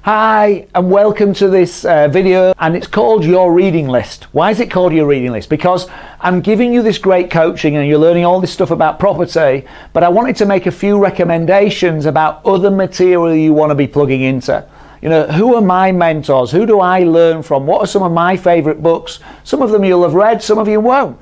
Hi and welcome to this video, and it's called Your Reading List. Why is it called Your Reading List? Because I'm giving you this great coaching and you're learning all this stuff about property, but I wanted to make a few recommendations about other material you want to be plugging into. You know, who are my mentors? Who do I learn from? What are some of my favorite books? Some of them you'll have read, some of you won't.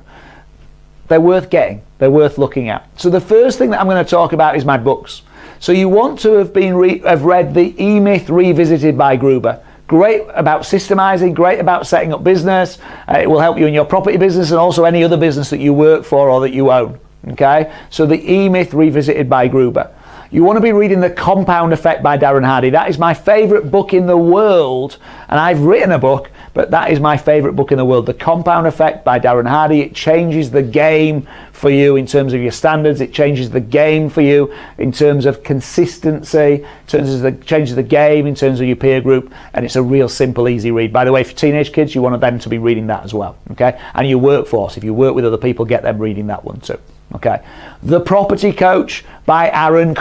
They're worth getting, they're worth looking at. So the first thing that I'm going to talk about is my books. So you want to have read the E-Myth Revisited by Gruber. Great about systemizing, great about setting up business. It will help you in your property business and also any other business that you work for or that you own. Okay, so the E-Myth Revisited by Gruber. You want to be reading The Compound Effect by Aran. That is my favorite book in the world, and I've written a book, but that is my favorite book in the world. The Compound Effect by Aran. It changes the game for you in terms of your standards. It changes the game for you in terms of consistency, changes the game in terms of your peer group, and it's a real simple, easy read. By the way, for teenage kids, you want them to be reading that as well, okay? And your workforce, if you work with other people, get them reading that one too. Okay, The Property Coach by Aran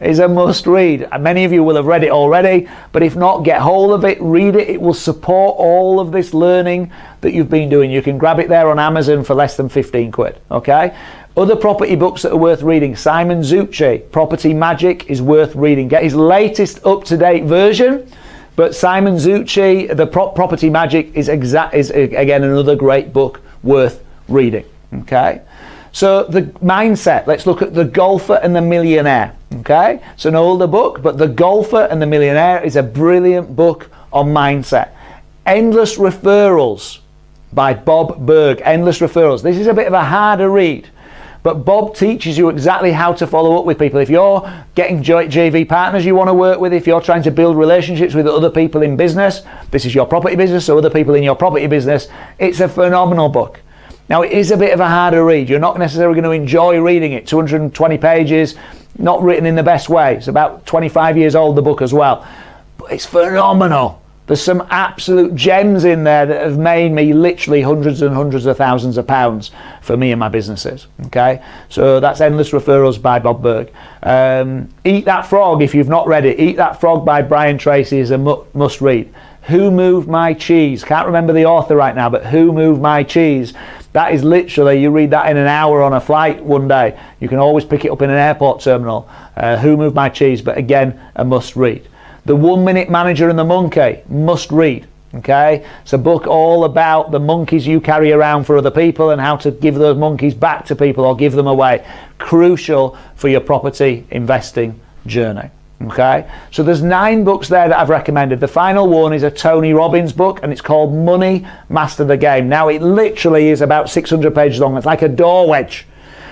is a must read. Many of you will have read it already, but if not, get hold of it, read it. It will support all of this learning that you've been doing. You can grab it there on Amazon for less than 15 quid. Okay, other property books that are worth reading: Simon Zucci, Property Magic is worth reading. Get his latest up-to-date version. But Simon Zucci, the Property Magic is again another great book worth reading. Okay. So the mindset, let's look at The Golfer and the Millionaire. Okay, it's an older book, but The Golfer and the Millionaire is a brilliant book on mindset. Endless Referrals by Bob Burg. Endless Referrals. This is a bit of a harder read, but Bob teaches you exactly how to follow up with people. If you're getting JV partners you want to work with, if you're trying to build relationships with other people in business, this is your property business, so other people in your property business, it's a phenomenal book. Now, it is a bit of a harder read. You're not necessarily going to enjoy reading it. 220 pages, not written in the best way. It's about 25 years old, the book as well. But it's phenomenal. There's some absolute gems in there that have made me literally hundreds and hundreds of thousands of pounds for me and my businesses. Okay, so that's Endless Referrals by Bob Burg. Eat That Frog, if you've not read it. Eat That Frog by Brian Tracy is a must read. Who Moved My Cheese? Can't remember the author right now, but Who Moved My Cheese? That is literally, you read that in an hour on a flight one day. You can always pick it up in an airport terminal. Who Moved My Cheese? But again, a must read. The 1 Minute Manager and the Monkey, must read. Okay, it's a book all about the monkeys you carry around for other people and how to give those monkeys back to people or give them away. Crucial for your property investing journey. Okay, so there's 9 books there that I've recommended. The final one is a Tony Robbins book, and it's called Money Master the Game. Now, it literally is about 600 pages long. It's like a door wedge,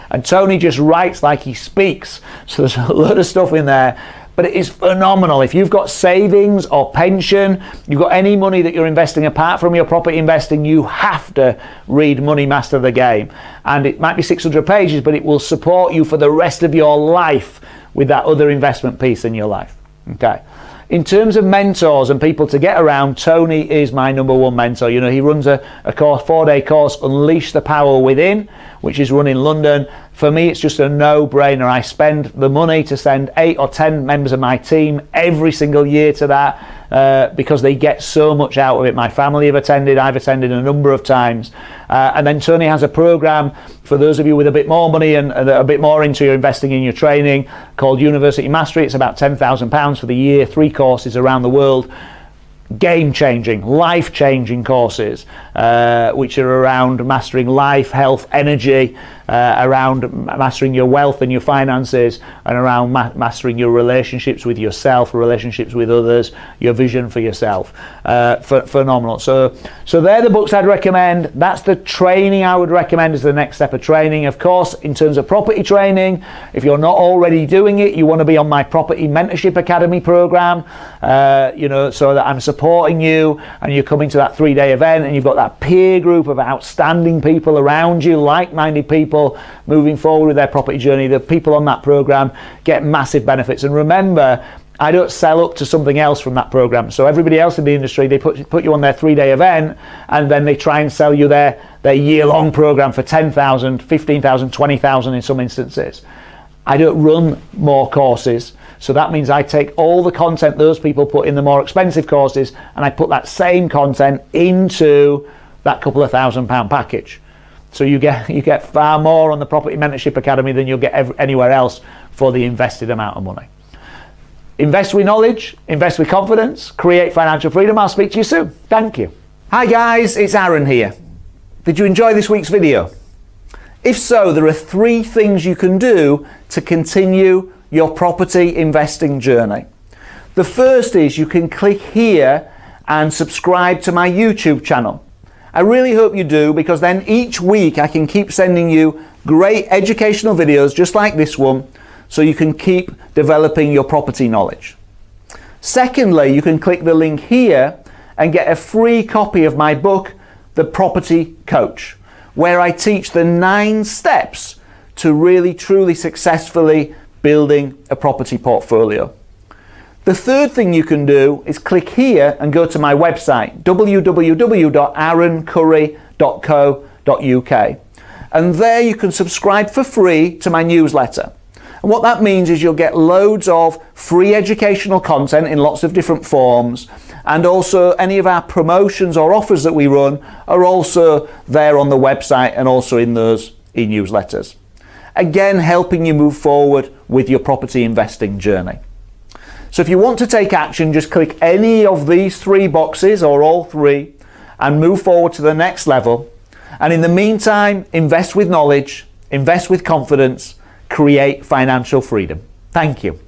and Tony just writes like he speaks, so there's a lot of stuff in there, but it is phenomenal. If you've got savings or pension, you've got any money that you're investing apart from your property investing, you have to read Money Master the Game. And it might be 600 pages, but it will support you for the rest of your life with that other investment piece in your life. Okay, in terms of mentors and people to get around, Tony is my #1 mentor. You know, he runs a course, 4-day course, Unleash the Power Within, which is run in London. For me, it's just a no-brainer. I spend the money to send 8 or 10 members of my team every single year to that because they get so much out of it. My family have attended, I've attended a number of times. And then Tony has a program for those of you with a bit more money and a bit more into your investing in your training called University Mastery. It's about £10,000 for the year, 3 courses around the world. Game-changing, life-changing courses which are around mastering life, health, energy, around mastering your wealth and your finances, and around mastering your relationships with yourself, relationships with others, your vision for yourself. Phenomenal. So they're the books I'd recommend. That's the training I would recommend as the next step of training. Of course, in terms of property training, if you're not already doing it, you want to be on my Property Mentorship Academy program, you know, so that I'm supporting you and you're coming to that 3-day event and you've got that peer group of outstanding people around you, like-minded people moving forward with their property journey. The people on that program get massive benefits. And remember, I don't sell up to something else from that program. So everybody else in the industry, they put you on their 3-day event and then they try and sell you their year-long program for 10,000, 15,000, 20,000 in some instances. I don't run more courses. So that means I take all the content those people put in the more expensive courses and I put that same content into that couple of £1,000 package. So you get far more on the Property Mentorship Academy than you'll get anywhere else for the invested amount of money. Invest with knowledge, invest with confidence, create financial freedom. I'll speak to you soon. Thank you. Hi guys, it's Aran here. Did you enjoy this week's video? If so, there are 3 things you can do to continue your property investing journey. The first is you can click here and subscribe to my YouTube channel. I really hope you do, because then each week I can keep sending you great educational videos just like this one, so you can keep developing your property knowledge. Secondly, you can click the link here and get a free copy of my book, The Property Coach, where I teach the 9 steps to really truly successfully building a property portfolio. The third thing you can do is click here and go to my website, www.arancurry.co.uk, and there you can subscribe for free to my newsletter. And what that means is you'll get loads of free educational content in lots of different forms, and also any of our promotions or offers that we run are also there on the website and also in those e-newsletters. Again, helping you move forward with your property investing journey. So if you want to take action, just click any of these 3 boxes or all 3 and move forward to the next level. And in the meantime, invest with knowledge, invest with confidence, create financial freedom. Thank you.